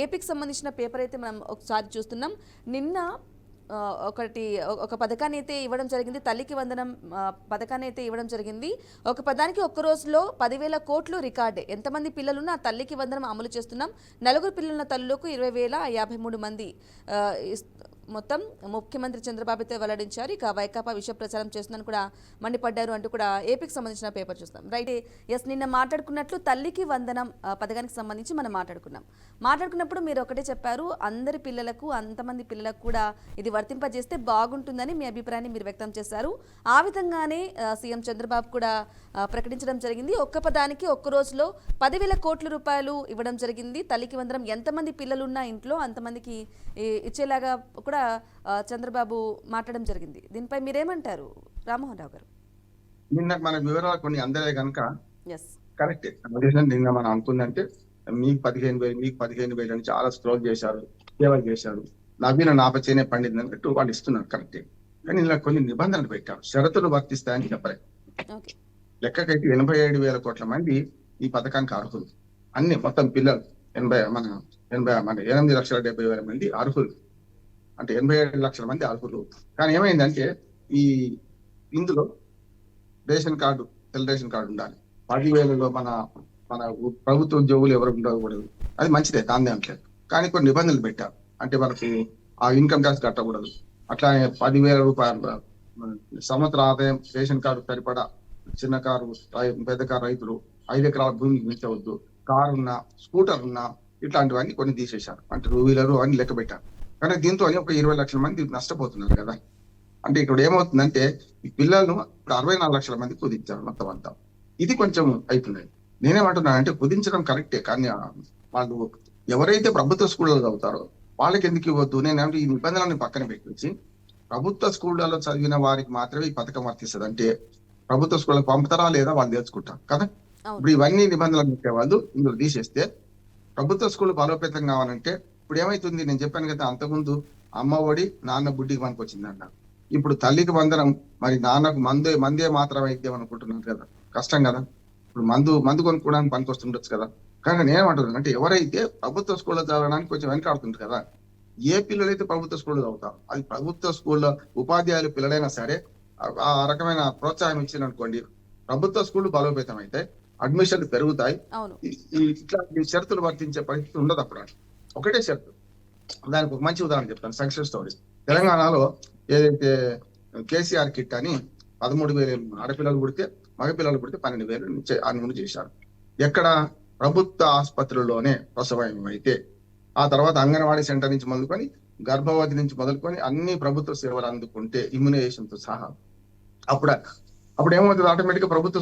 ఏపీకి సంబంధించిన పేపర్ అయితే మనం ఒకసారి చూస్తున్నాం. నిన్న ఒక పథకాన్ని అయితే ఇవ్వడం జరిగింది. తల్లికి వందనం పథకాన్ని అయితే ఇవ్వడం జరిగింది. ఒక పదానికి ఒక్క రోజులో 10,000 కోట్లు రికార్డే. ఎంతమంది పిల్లలున్నా తల్లికి వందనం అమలు చేస్తున్నాం. 4 పిల్లలున్న తల్లులకు 20,053 మంది మొత్తం ముఖ్యమంత్రి చంద్రబాబు అయితే వెల్లడించారు. ఇక వైకాపా విషయ ప్రచారం చేస్తుందని కూడా మండిపడ్డారు అంటూ కూడా ఏపీకి సంబంధించిన పేపర్ చూస్తాం. రైట్, ఎస్, నిన్న మాట్లాడుకున్నట్లు తల్లికి వందనం పథకానికి సంబంధించి మనం మాట్లాడుకున్నప్పుడు మీరు ఒకటే చెప్పారు, అందరి పిల్లలకు అంతమంది పిల్లలకు కూడా ఇది వర్తింపజేస్తే బాగుంటుందని మీ అభిప్రాయాన్ని మీరు వ్యక్తం చేశారు. ఆ విధంగానే సీఎం చంద్రబాబు కూడా ప్రకటించడం జరిగింది. ఒక్క పదానికి ఒక్క రోజులో 10,000 కోట్ల రూపాయలు ఇవ్వడం జరిగింది. తల్లికి వందనం ఎంతమంది పిల్లలున్నా ఇంట్లో అంతమందికి ఇచ్చేలాగా కూడా చంద్రబాబు మాట్లాడడం జరిగింది. దీనిపై మీరేమంటారు రామ్మోహన్ రావు గారు? నిన్న మన వివరాలు కొన్ని అందరే కనుక కరెక్టే. నిన్న మనం అనుకుందంటే మీకు 15,000 మీకు 15,000 అని చాలా స్క్రోల్ చేశారు, సేవలు చేశారు, నవీన నాపచేనే పండింది అన్నట్టు వాళ్ళు ఇస్తున్నారు, కరెక్టే. కానీ ఇలా కొన్ని నిబంధనలు పెట్టారు, షరతులు వర్తిస్తాయని చెప్పలేదు. లెక్కకైతే 87,000 కోట్ల మంది ఈ పథకానికి అర్హులు. అన్ని మొత్తం పిల్లలు 8,70,000 మంది అర్హులు, అంటే 87 లక్షల మంది అర్హులు. కానీ ఏమైందంటే ఈ ఇందులో రేషన్ కార్డు, తెల్ల రేషన్ కార్డు ఉండాలి. 10,000లో మన ప్రభుత్వ ఉద్యోగులు ఎవరు ఉండకూడదు. అది మంచిదే, దాన్ని అనట్లేదు. కానీ కొన్ని నిబంధనలు పెట్టారు. అంటే మనకి ఆ ఇన్కమ్ ట్యాక్స్ కట్టకూడదు. అట్లానే 10,000 రూపాయల సంవత్సర ఆదాయం రేషన్ కార్డు సరిపడా చిన్న కారు, పెద్ద కారు రైతులు 5 ఎకరాల భూమికి మించవద్దు. కారు ఉన్నా, స్కూటర్ ఉన్నా, ఇట్లాంటివన్నీ కొన్ని తీసేశారు. అంటే 2 వీలర్ అన్ని లెక్క పెట్టారు. కానీ దీంతో ఒక 20 లక్షల మంది నష్టపోతున్నారు కదా. అంటే ఇక్కడ ఏమవుతుందంటే ఈ పిల్లలను 64 లక్షల మంది కుదించారు మొత్తం అంతా. ఇది కొంచెం అవుతున్నాయి. నేనేమంటున్నాను అంటే కుదించడం కరెక్టే, కానీ వాళ్ళు ఎవరైతే ప్రభుత్వ స్కూళ్ళలో చదువుతారో వాళ్ళకి ఎందుకు ఇవ్వద్దు? నేనంటే ఈ నిబంధనలను పక్కన పెట్టేసి ప్రభుత్వ స్కూళ్ళలో చదివిన వారికి మాత్రమే ఈ పథకం వర్తిస్తుంది. అంటే ప్రభుత్వ స్కూళ్ళకి పంపుతారా లేదా వాళ్ళు తెలుసుకుంటారు కదా. ఇప్పుడు ఇవన్నీ నిబంధనలు పెట్టేవాళ్ళు ఇందులో తీసేస్తే ప్రభుత్వ స్కూల్ బలోపేతం కావాలంటే ఇప్పుడు ఏమైతుంది? నేను చెప్పాను కదా అంతకుముందు, అమ్మ ఒడి నాన్న బుడ్డికి మనకు వచ్చింది అన్నారు. ఇప్పుడు తల్లికి వందనం, మరి నాన్నకు మందే మాత్రం అయితే అనుకుంటున్నారు కదా, కష్టం కదా. ఇప్పుడు మందు కొనుక్కోవడానికి పనికి వస్తుండొచ్చు కదా. కానీ నేనేమంటున్నాను అంటే ఎవరైతే ప్రభుత్వ స్కూల్లో చదవడానికి కొంచెం వెనకాడుతుంది కదా, ఏ పిల్లలైతే ప్రభుత్వ స్కూల్లో చదువుతారు, అది ప్రభుత్వ స్కూల్లో ఉపాధ్యాయులు పిల్లలైనా సరే ఆ రకమైన ప్రోత్సాహం ఇచ్చిందనుకోండి, ప్రభుత్వ స్కూళ్లు బలోపేతం అయితే అడ్మిషన్లు పెరుగుతాయి. ఇట్లాంటి షరతులు వర్తించే పరిస్థితి ఉండదు. అప్పుడు ఒకటే షరతు, దానికి ఒక మంచి ఉదాహరణ చెప్తాను, సక్సెస్ స్టోరీస్. తెలంగాణలో ఏదైతే కేసీఆర్ కిట్ అని 13,000 ఆడపిల్లలు పుడితే, మగపిల్లలు పుడితే 12,000 అమలు చేశారు. ఎక్కడ? ప్రభుత్వ ఆసుపత్రుల్లోనే ప్రసవం అయితే. ఆ తర్వాత అంగన్వాడీ సెంటర్ నుంచి మొదలుకొని, గర్భవతి నుంచి మొదలుకొని అన్ని ప్రభుత్వ సేవలు అందుకుంటే ఇమ్యునైజేషన్ తో సహా అప్పుడు ఏమవుతుంది? ఆటోమేటిక్ గా ప్రభుత్వ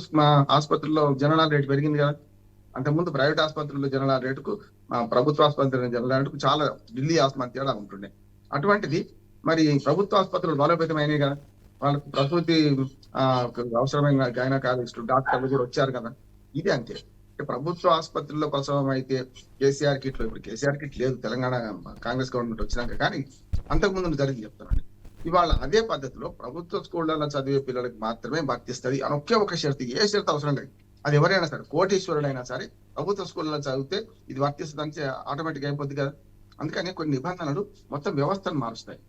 ఆసుపత్రుల్లో జనరల్ రేటు పెరిగింది కదా. అంతకుముందు ప్రైవేట్ ఆసుపత్రుల్లో జనరల్ రేటుకు ప్రభుత్వ ఆసుపత్రుల జనరల్ రేటుకు చాలా ఢిల్లీ ఆసుపత్రి తేడా ఉంటుండే. అటువంటిది మరి ప్రభుత్వ ఆసుపత్రులు బలోపేతం అయినాయి కదా. వాళ్ళకు ప్రసూతి అవసరమైన గైనకాలజిస్టులు, డాక్టర్లు కూడా వచ్చారు కదా. ఇది అంతే. ప్రభుత్వ ఆసుపత్రుల్లో ప్రసవం అయితే కేసీఆర్ కిట్లు, ఇప్పుడు కేసీఆర్ కిట్ లేదు తెలంగాణ కాంగ్రెస్ గవర్నమెంట్ వచ్చినాక, కానీ అంతకుముందు జరిగింది చెప్తున్నాను. ఇవాళ అదే పద్ధతిలో ప్రభుత్వ స్కూళ్లలో చదివే పిల్లలకు మాత్రమే వర్తిస్తుంది అని ఒక షరతు, ఏ షరతు అవసరం లేదు. అది ఎవరైనా సరే, కోటీశ్వరుడైనా సరే ప్రభుత్వ స్కూళ్ళలో చదివితే ఇది వర్తిస్తుంది అంటే ఆటోమేటిక్ అయిపోద్ది కదా. అందుకని కొన్ని నిబంధనలు మొత్తం వ్యవస్థను మారుస్తాయి.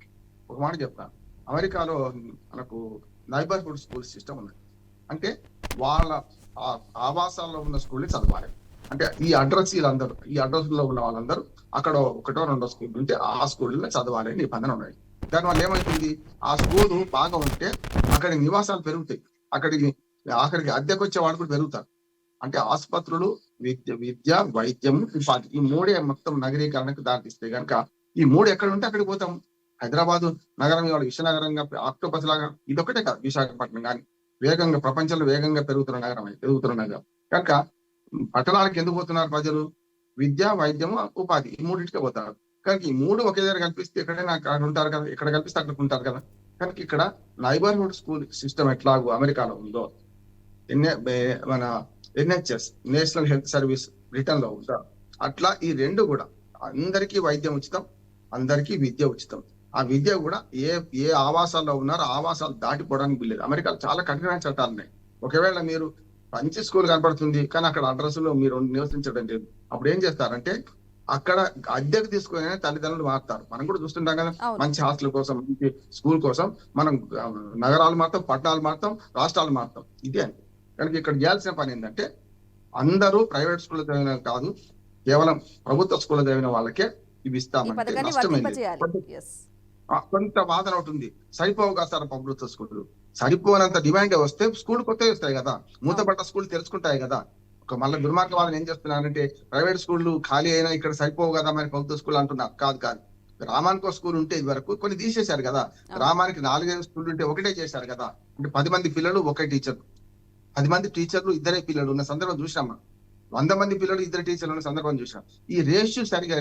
ఒక మాట చెప్తాను, అమెరికాలో మనకు నైబర్హుడ్ స్కూల్ సిస్టమ్ ఉన్నది. అంటే వాళ్ళ ఆవాసాల్లో ఉన్న స్కూల్ని చదవాలి. అంటే ఈ అడ్రస్ లో ఉన్న వాళ్ళందరూ అక్కడ 1, 2 స్కూల్ ఉంటే ఆ స్కూల్లో చదవాలి అని నిబంధన ఉన్నాయి. దానివల్ల ఏమవుతుంది? ఆ స్కూల్ బాగా ఉంటే అక్కడి నివాసాలు పెరుగుతాయి, ఆఖరికి అద్దెకు వచ్చే వాళ్ళు కూడా పెరుగుతారు. అంటే ఆసుపత్రులు, విద్య, వైద్యం, ఉపాధి, ఈ 3 మొత్తం నగరీకరణకు దారితీస్తే కనుక ఈ 3 ఎక్కడ ఉంటే అక్కడికి పోతాం. హైదరాబాద్ నగరం ఇవాళ విశ్వనగరంగా, ఆక్టోపస్ లాగా ఇదొకటే కాదు, విశాఖపట్నం కానీ వేగంగా ప్రపంచంలో వేగంగా పెరుగుతున్న నగరం కనుక పట్టణాలకు ఎందుకు పోతున్నారు ప్రజలు? విద్య, వైద్యము, ఉపాధి, ఈ 3టికే పోతారు. కనుక ఈ 3 ఒకే దగ్గర కల్పిస్తే ఎక్కడైనా అక్కడ ఉంటారు కదా, ఎక్కడ కల్పిస్తే అక్కడ ఉంటారు కదా. కనుక ఇక్కడ నైబర్హుడ్ స్కూల్ సిస్టమ్ ఎట్లాగో అమెరికాలో ఉందో, మన NHS national health service Britain లో ఉందా, అట్లా ఈ 2 కూడా అందరికీ వైద్యం ఉచితం, అందరికీ విద్య ఉచితం. ఆ విద్య కూడా ఏ ఆవాసాల్లో ఉన్నారో ఆవాసాలు దాటిపోవడానికి వీల్లేదు. అమెరికాలో చాలా కఠినమైన చట్టాలు ఉన్నాయి. ఒకవేళ మీరు మంచి స్కూల్ కనపడుతుంది కానీ అక్కడ అడ్రస్ లో మీరు నివసించడం లేదు, అప్పుడు ఏం చేస్తారంటే అక్కడ అద్దెకు తీసుకునే తల్లిదండ్రులు మారుతారు. మనం కూడా చూస్తుంటాం కదా, అవును. మంచి హాస్టల్ కోసం, మంచి స్కూల్ కోసం మనం నగరాలు మారుతాం, పట్టణాలు మారుతాం, రాష్ట్రాలు మారుతాం. ఇదే అండి. కనుక ఇక్కడ చేయాల్సిన పని ఏంటంటే అందరూ ప్రైవేట్ స్కూల్ చదివిన కాదు, కేవలం ప్రభుత్వ స్కూల్ చదివిన వాళ్ళకే ఇవి ఈ ఇస్తామంటే పథకాన్ని నష్టమేం లేదు. వర్తింపజేయాలి. యెస్. కొంత వాదన ఉంటుంది, సరిపోవు కదా సార్ ప్రభుత్వ స్కూల్. సరిపోనంత డిమాండ్ వస్తే స్కూల్ కొత్తవి వస్తాయి కదా, అవును. మూతపడ్డ స్కూల్ తెరుచుకుంటాయి కదా. ఒక మళ్ళీ దుర్మార్గ వాదన ఏం చేస్తున్నారంటే ప్రైవేట్ స్కూళ్ళు ఖాళీ అయినా ఇక్కడ సరిపోవు కదా మరి ప్రభుత్వ స్కూల్ అంటున్నారు. కాదు కాదు, గ్రామానికి ఒక స్కూల్ ఉంటే ఇది వరకు కొన్ని తీసేశారు కదా. అవును. గ్రామానికి 4-5 స్కూల్ ఉంటే ఒకటే చేశారు కదా. అంటే 10 మంది పిల్లలు ఒకే టీచర్, 10 మంది టీచర్లు ఇద్దరే పిల్లలు ఉన్న సందర్భం చూసాం మనం. 100 మంది పిల్లలు ఇద్దరు టీచర్లు ఉన్న సందర్భం చూసాం. ఈ రేషియో సరిగా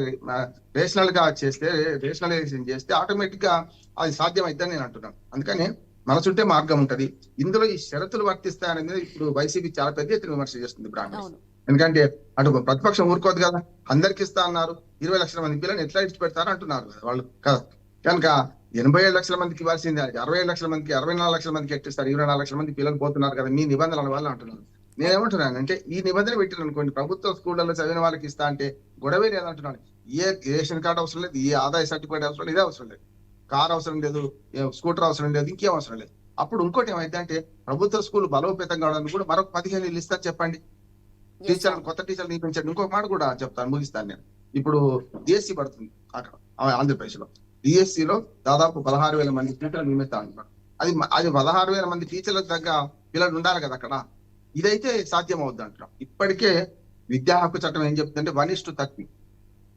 రేషనల్ గా చేస్తే, రేషనలైజేషన్ చేస్తే ఆటోమేటిక్ గా అది సాధ్యమైద్దని నేను అంటున్నాను. అందుకని మనసుంటే మార్గం ఉంటది. ఇందులో ఈ షరతులు వర్తిస్తాయనేది ఇప్పుడు వైసీపీ చాలా పెద్ద ఎత్తున విమర్శ చేస్తుంది బ్రాహ్మణ్స్. అవును. ఎందుకంటే అటు ప్రతిపక్షం ఊరుకోదు కదా, అందరికి ఇస్తా అన్నారు, 20 లక్షల మంది పిల్లల్ని ఎట్లా ఇచ్చి పెడతారు అంటున్నారు కదా వాళ్ళు కదా. కనుక 87 లక్షల మందికి ఇవ్వాల్సింది 67 లక్షల మందికి, 64 లక్షల మందికి ఎట్టిస్తారు? 24 లక్షల మంది పిల్లలు పోతున్నారు కదా మీ నిబంధనల వల్ల అంటున్నారు. నేనేమంటున్నాను అంటే ఈ నిబంధన పెట్టిన అనుకోండి, ప్రభుత్వ స్కూళ్ళలో చదివిన వాళ్ళకి ఇస్తా అంటే గొడవే లేదంటున్నాను. ఏ రేషన్ కార్డు అవసరం లేదు, ఏ ఆదాయ సర్టిఫికేట్ అవసరం లేదు, ఇదే అవసరం లేదు, కార్ అవసరం లేదు, స్కూటర్ అవసరం లేదు, ఇంకేం అవసరం లేదు. అప్పుడు ఇంకోటి ఏమైంది అంటే ప్రభుత్వ స్కూల్ బలోపేతం కావడానికి కూడా మరొక 15 ఇల్లు ఇస్తారు చెప్పండి. Yes, టీచర్లు, అవును. కొత్త టీచర్లు నియమించండి. ఇంకొక మాట కూడా చెప్తాను, ముగిస్తాను నేను. ఇప్పుడు డిఎస్సి పడుతుంది అక్కడ ఆంధ్రప్రదేశ్ లో. డిఎస్సి లో దాదాపు 16,000 మంది టీచర్లు నియమిస్తా అంటున్నారు. అది 16,000 మంది టీచర్లకు తగ్గ పిల్లలు ఉండాలి కదా అక్కడ. ఇదైతే సాధ్యం అవుద్ది అంటున్నాం. ఇప్పటికే విద్యా హక్కు చట్టం ఏం చెప్తుందంటే 1:30,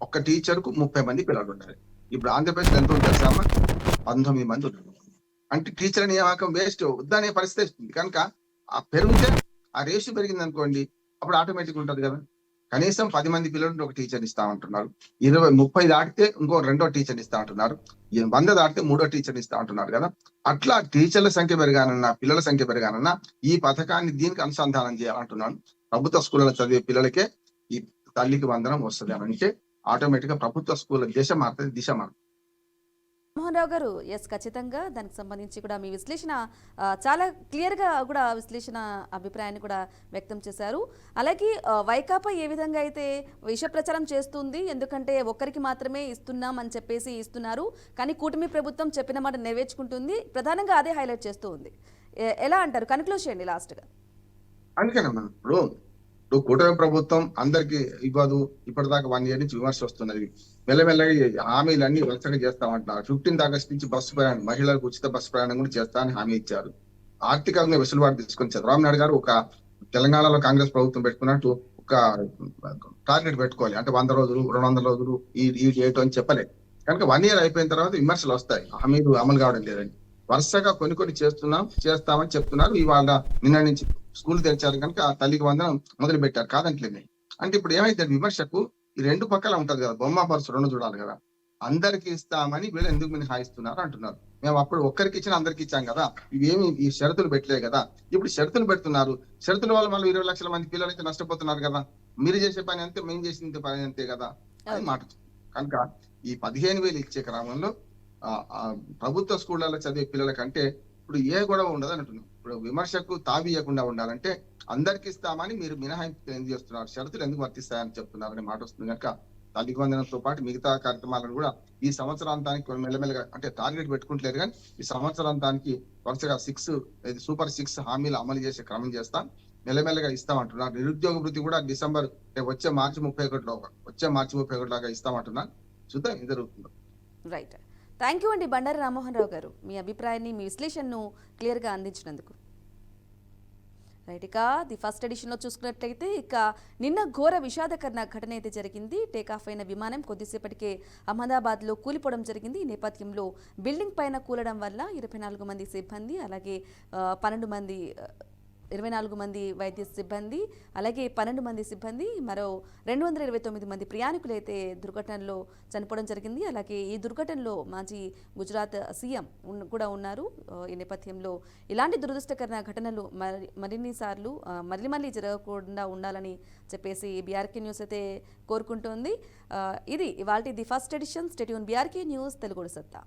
ఒక్క టీచర్ కు 30 మంది పిల్లలు ఉండాలి. ఇప్పుడు ఆంధ్రప్రదేశ్ లో ఎంత ఉంటుంది తెలుసామా? 19 మంది ఉన్నారు. అంటే టీచర్ నియామకం వేస్ట్ వద్దనే పరిస్థితి వస్తుంది. కనుక ఆ పెరిగితే, ఆ రేషియో పెరిగింది అనుకోండి, అప్పుడు ఆటోమేటిక్ ఉంటది కదా. కనీసం 10 మంది పిల్లలు ఒక టీచర్ ఇస్తామంటున్నారు. 30 దాటితే ఇంకో రెండో టీచర్ ఇస్తా అంటున్నారు. 100 దాటితే మూడో టీచర్ ఇస్తా అంటున్నారు కదా. అట్లా టీచర్ల సంఖ్య పెరగానన్నా, పిల్లల సంఖ్య పెరగానన్నా ఈ పథకాన్ని దీనికి అనుసంధానం చేయాలంటున్నాను. ప్రభుత్వ స్కూళ్ళలో చదివే పిల్లలకే ఈ తల్లికి వందనం వస్తుంది అని అంటే ఆటోమేటిక్ గా ప్రభుత్వ స్కూల్ దిశ మారుతుంది, దిశ మారుతుంది. మోహన్ రావు గారు, ఎస్, ఖచ్చితంగా దానికి సంబంధించి కూడా మీ విశ్లేషణ చాలా క్లియర్గా కూడా విశ్లేషణ అభిప్రాయాన్ని కూడా వ్యక్తం చేశారు. అలాగే వైకాపా ఏ విధంగా అయితే విష ప్రచారం చేస్తుంది, ఎందుకంటే ఒక్కరికి మాత్రమే ఇస్తున్నాం అని చెప్పేసి ఇస్తున్నారు, కానీ కూటమి ప్రభుత్వం చెప్పిన మాట నెరవేర్చుకుంటుంది, ప్రధానంగా అదే హైలైట్ చేస్తూ ఉంది. ఎలా అంటారు? కన్క్లూడ్ చేయండి లాస్ట్గా. అందుకేనమ్మా ఇప్పుడు కూటమి ప్రభుత్వం అందరికి ఇవ్వదు. ఇప్పటిదాకా 1 ఇయర్ నుంచి విమర్శ వస్తున్నది. మెల్లమెల్లగా హామీలన్నీ వరుసగా చేస్తామంటున్నారు. 15th ఆగస్ట్ నుంచి బస్సు ప్రయాణం, మహిళలకు ఉచిత బస్సు ప్రయాణం కూడా చేస్తా అని హామీ ఇచ్చారు. ఆర్థికంగా వెసులుబాటు తీసుకొని చంద్రబాబు నాయుడు గారు ఒక తెలంగాణలో కాంగ్రెస్ ప్రభుత్వం పెట్టుకున్నట్టు ఒక టార్గెట్ పెట్టుకోవాలి. అంటే 100 రోజులు, 200 రోజులు ఈ డేట్ అని చెప్పలేదు. కనుక 1 ఇయర్ అయిపోయిన తర్వాత విమర్శలు వస్తాయి, హామీలు అమలు కావడం లేదని. వరుసగా కొన్ని చేస్తామని చెప్తున్నారు. ఇవాళ నిన్న నుంచి స్కూల్ తెరిచారు కనుక తల్లికి వందనం మొదలు పెట్టారు, కాదంటలేదు. అంటే ఇప్పుడు ఏమైతే విమర్శకు ఈ 2 పక్కల ఉంటది కదా, బొమ్మ పరుసు 2 చూడాలి కదా. అందరికి ఇస్తామని వీళ్ళు ఎందుకు మినహాయిస్తున్నారు అంటున్నారు. మేము అప్పుడు ఒక్కరికి ఇచ్చిన అందరికి ఇచ్చాం కదా, ఇవేమి ఈ షరతులు పెట్టలే కదా. ఇప్పుడు షరతులు పెడుతున్నారు. షరతుల వల్ల మళ్ళీ 20 లక్షల మంది పిల్లలు అయితే నష్టపోతున్నారు కదా. మీరు చేసే పని అంతే, మేము చేసిన పని అంతే కదా అని మాట. కనుక ఈ 15,000 ఇచ్చే క్రమంలో ప్రభుత్వ స్కూళ్ళలో చదివే పిల్లల కంటే ఇప్పుడు ఏ గొడవ ఉండదు అంటున్నాం. ఇప్పుడు విమర్శకు తావీయకుండా ఉండాలంటే అందరికి ఇస్తామని మీరు మినహాయింపు ఎందుకు చేస్తున్నారు, షరతులు ఎందుకు వర్తిస్తాయని చెప్తున్నారని మాట వస్తుంది. కనుక తల్లికి వందనంతో పాటు మిగతా కార్యక్రమాలను కూడా ఈ సంవత్సరాంతానికి మెల్లమెల్లగా, అంటే టార్గెట్ పెట్టుకుంటలేదు కానీ ఈ సంవత్సరాంతానికి వరుసగా సూపర్ 6 హామీలు అమలు చేసే క్రమం చేస్తాం, మెల్లమెల్లగా ఇస్తామంటున్నారు. నిరుద్యోగ వృత్తి కూడా డిసెంబర్ వచ్చే మార్చి 31 లాగా ఇస్తామంటున్నారు. చూద్దాం ఏం జరుగుతుందో. రైట్. థ్యాంక్ యూ అండి బండారి రామ్మోహన్ రావు గారు, మీ అభిప్రాయాన్ని, మీ విశ్లేషణను క్లియర్గా అందించినందుకు. రైట్. ఇక ది ఫస్ట్ ఎడిషన్లో చూసుకున్నట్లయితే ఇక నిన్న ఘోర విషాదకరణ ఘటన అయితే జరిగింది. టేకాఫ్ అయిన విమానం కొద్దిసేపటికే అహ్మదాబాద్లో కూలిపోవడం జరిగింది. ఈ నేపథ్యంలో బిల్డింగ్ పైన కూలడం వల్ల 24 మంది సిబ్బంది, అలాగే 24 మంది వైద్య సిబ్బంది, అలాగే 12 మంది సిబ్బంది, మరో 229 మంది ప్రయాణికులు అయితే దుర్ఘటనలో చనిపోవడం జరిగింది. అలాగే ఈ దుర్ఘటనలో మాజీ గుజరాత్ సీఎం కూడా ఉన్నారు. ఈ నేపథ్యంలో ఇలాంటి దురదృష్టకర ఘటనలు మళ్ళీ జరగకుండా ఉండాలని చెప్పేసి బీఆర్కే న్యూస్ అయితే కోరుకుంటోంది. ఇది ఇవాల్టి the first edition. Stay tune BRK news Telugu సత్తా.